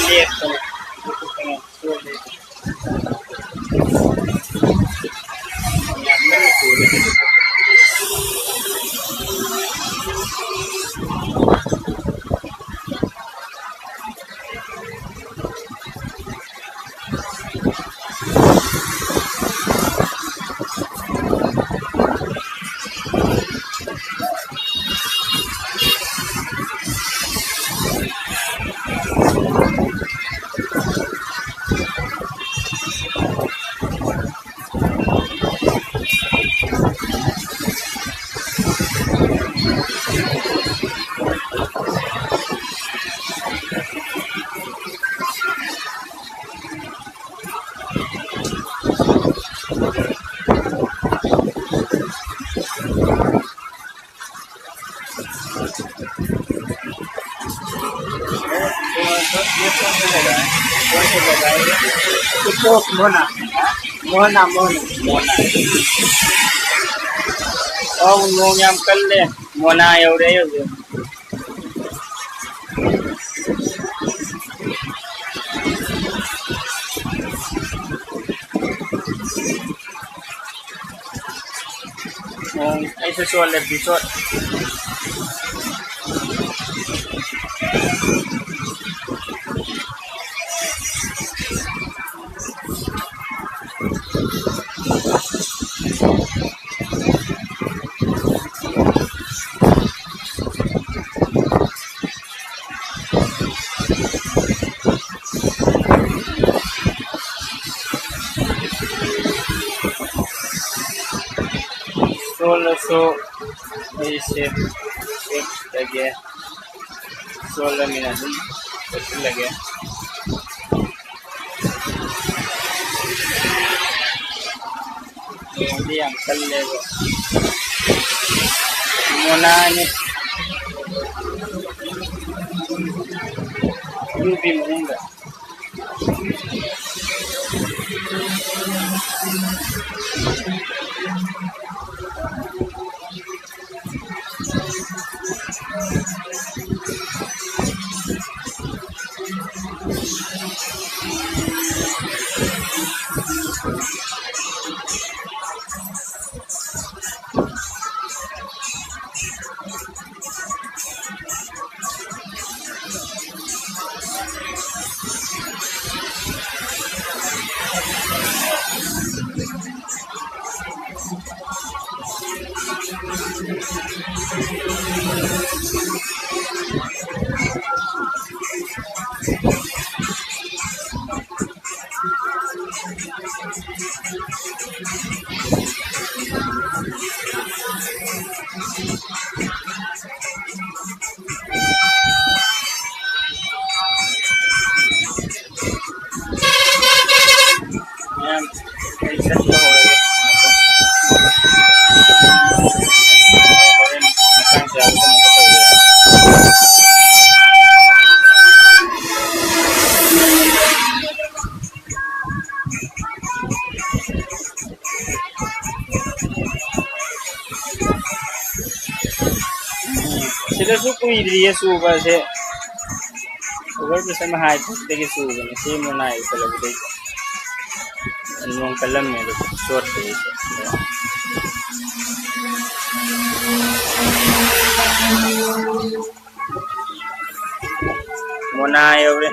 Lihat tuh. Itu Mona. Mona. Oh, ngomong kalle. Mona एवढे होते. ऐसे 16 episode. So ऐसे लगे 16 मिनट लगे hindi ang kalego muna ni Ruby Muhinga sila suku idriya suba se ugar bisa mahai tege suba ne se mona isa lagu dai anong kalam me short de mona evre